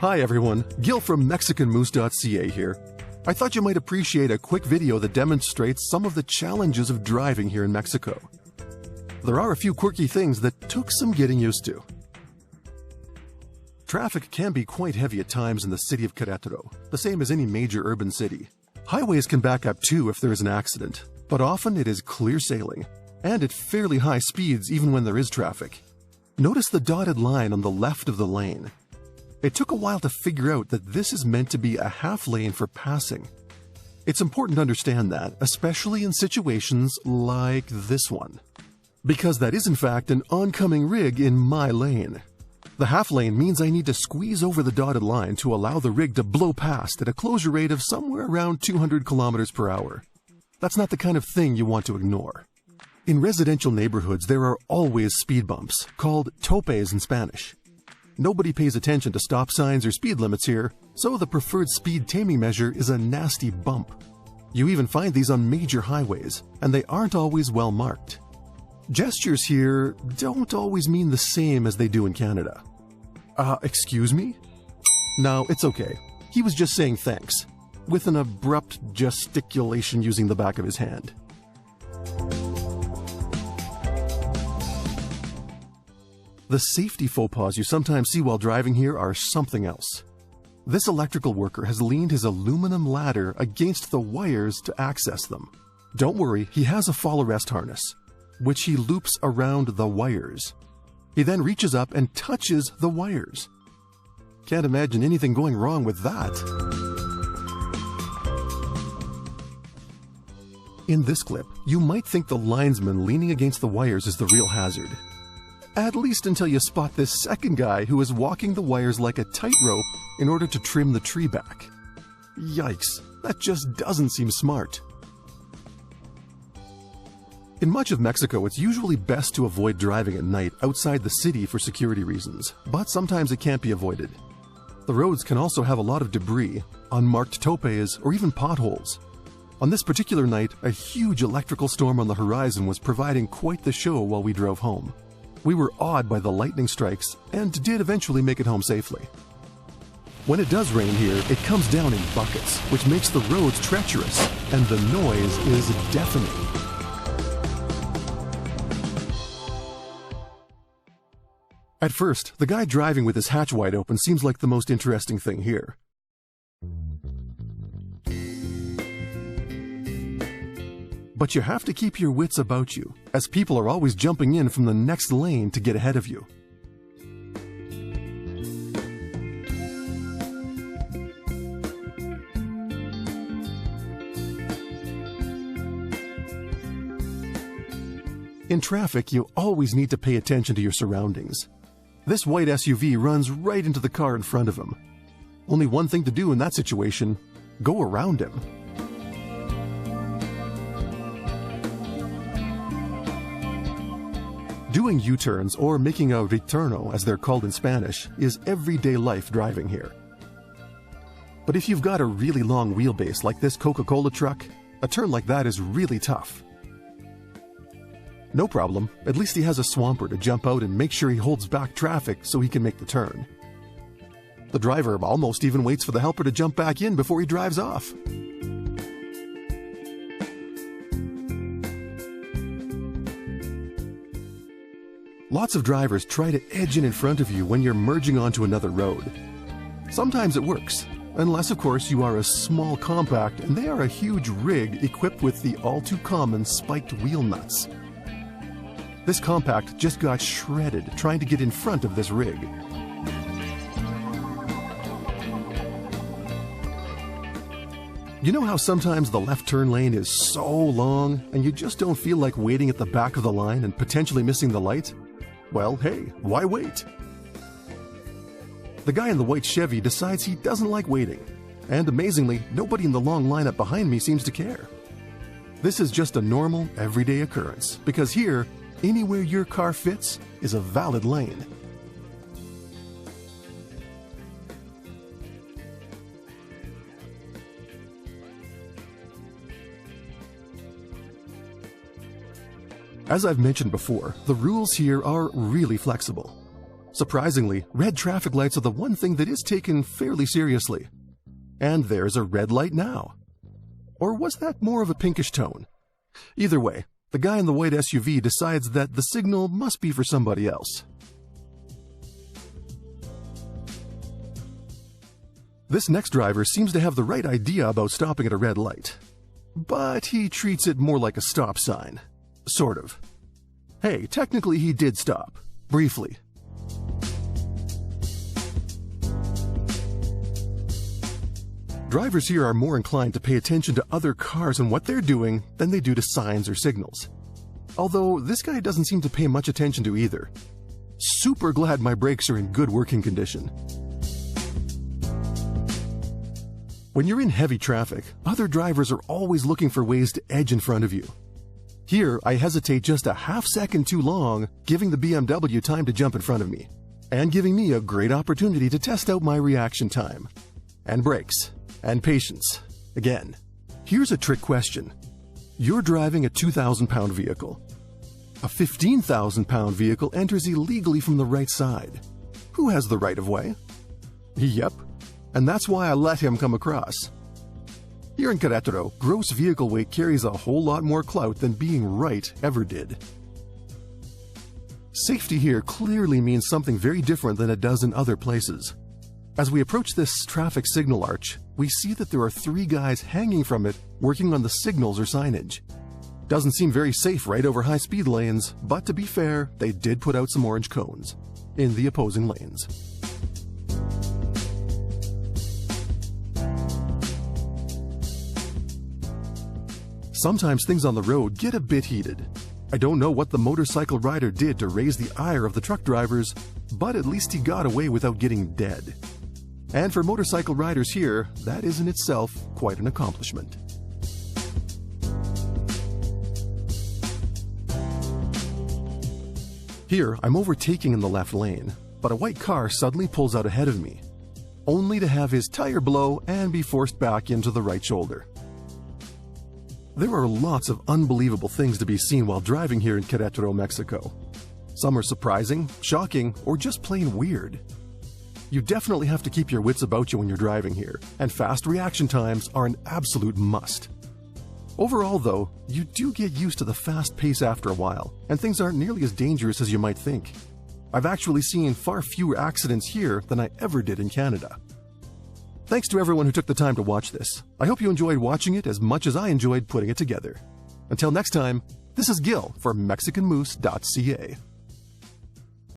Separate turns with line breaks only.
Hi everyone, Gil from MexicanMoose.ca here. I thought you might appreciate a quick video that demonstrates some of the challenges of driving here in Mexico. There are a few quirky things that took some getting used to. Traffic can be quite heavy at times in the city of Querétaro, the same as any major urban city. Highways can back up too if there is an accident, but often it is clear sailing, and at fairly high speeds even when there is traffic. Notice the dotted line on the left of the lane. It took a while to figure out that this is meant to be a half lane for passing. It's important to understand that, especially in situations like this one, because that is in fact an oncoming rig in my lane. The half lane means I need to squeeze over the dotted line to allow the rig to blow past at a closure rate of somewhere around 200 kilometers per hour. That's not the kind of thing you want to ignore. In residential neighborhoods, there are always speed bumps, called topes in Spanish. Nobody pays attention to stop signs or speed limits here, so the preferred speed taming measure is a nasty bump. You even find these on major highways, and they aren't always well marked. Gestures here don't always mean the same as they do in Canada. Excuse me? No, it's okay. He was just saying thanks, with an abrupt gesticulation using the back of his hand. The safety faux pas you sometimes see while driving here are something else. This electrical worker has leaned his aluminum ladder against the wires to access them. Don't worry, he has a fall arrest harness, which he loops around the wires. He then reaches up and touches the wires. Can't imagine anything going wrong with that. In this clip, you might think the linesman leaning against the wires is the real hazard. At least until you spot this second guy who is walking the wires like a tightrope in order to trim the tree back. Yikes, that just doesn't seem smart. In much of Mexico, it's usually best to avoid driving at night outside the city for security reasons, but sometimes it can't be avoided. The roads can also have a lot of debris, unmarked topes, or even potholes. On this particular night, a huge electrical storm on the horizon was providing quite the show while we drove home. We were awed by the lightning strikes and did eventually make it home safely. When it does rain here, it comes down in buckets, which makes the roads treacherous, and the noise is deafening. At first, the guy driving with his hatch wide open seems like the most interesting thing here. But you have to keep your wits about you, as people are always jumping in from the next lane to get ahead of you. In traffic, you always need to pay attention to your surroundings. This white SUV runs right into the car in front of him. Only one thing to do in that situation: go around him. Doing U-turns, or making a retorno, as they're called in Spanish, is everyday life driving here. But if you've got a really long wheelbase like this Coca-Cola truck, a turn like that is really tough. No problem, at least he has a swamper to jump out and make sure he holds back traffic so he can make the turn. The driver almost even waits for the helper to jump back in before he drives off. Lots of drivers try to edge in front of you when you're merging onto another road. Sometimes it works, unless of course you are a small compact and they are a huge rig equipped with the all-too-common spiked wheel nuts. This compact just got shredded trying to get in front of this rig. You know how sometimes the left turn lane is so long and you just don't feel like waiting at the back of the line and potentially missing the light? Well, hey, why wait? The guy in the white Chevy decides he doesn't like waiting, and amazingly, nobody in the long lineup behind me seems to care. This is just a normal, everyday occurrence, because here, anywhere your car fits is a valid lane. As I've mentioned before, the rules here are really flexible. Surprisingly, red traffic lights are the one thing that is taken fairly seriously. And there's a red light now. Or was that more of a pinkish tone? Either way, the guy in the white SUV decides that the signal must be for somebody else. This next driver seems to have the right idea about stopping at a red light. But he treats it more like a stop sign. Sort of. Hey, technically he did stop. Briefly. Drivers here are more inclined to pay attention to other cars and what they're doing than they do to signs or signals. Although this guy doesn't seem to pay much attention to either. Super glad my brakes are in good working condition. When you're in heavy traffic, other drivers are always looking for ways to edge in front of you. Here, I hesitate just a half second too long, giving the BMW time to jump in front of me, and giving me a great opportunity to test out my reaction time. And brakes. And patience. Again. Here's a trick question. You're driving a 2,000-pound vehicle. A 15,000-pound vehicle enters illegally from the right side. Who has the right of way? Yep. And that's why I let him come across. Here in Querétaro, gross vehicle weight carries a whole lot more clout than being right ever did. Safety here clearly means something very different than it does in other places. As we approach this traffic signal arch, we see that there are 3 guys hanging from it working on the signals or signage. Doesn't seem very safe right over high-speed lanes, but to be fair, they did put out some orange cones in the opposing lanes. Sometimes things on the road get a bit heated. I don't know what the motorcycle rider did to raise the ire of the truck drivers, but at least he got away without getting dead. And for motorcycle riders here, that is in itself quite an accomplishment. Here, I'm overtaking in the left lane, but a white car suddenly pulls out ahead of me, only to have his tire blow and be forced back into the right shoulder. There are lots of unbelievable things to be seen while driving here in Querétaro, Mexico. Some are surprising, shocking, or just plain weird. You definitely have to keep your wits about you when you're driving here, and fast reaction times are an absolute must. Overall though, you do get used to the fast pace after a while, and things aren't nearly as dangerous as you might think. I've actually seen far fewer accidents here than I ever did in Canada. Thanks to everyone who took the time to watch this. I hope you enjoyed watching it as much as I enjoyed putting it together. Until next time, this is Gil for MexicanMoose.ca.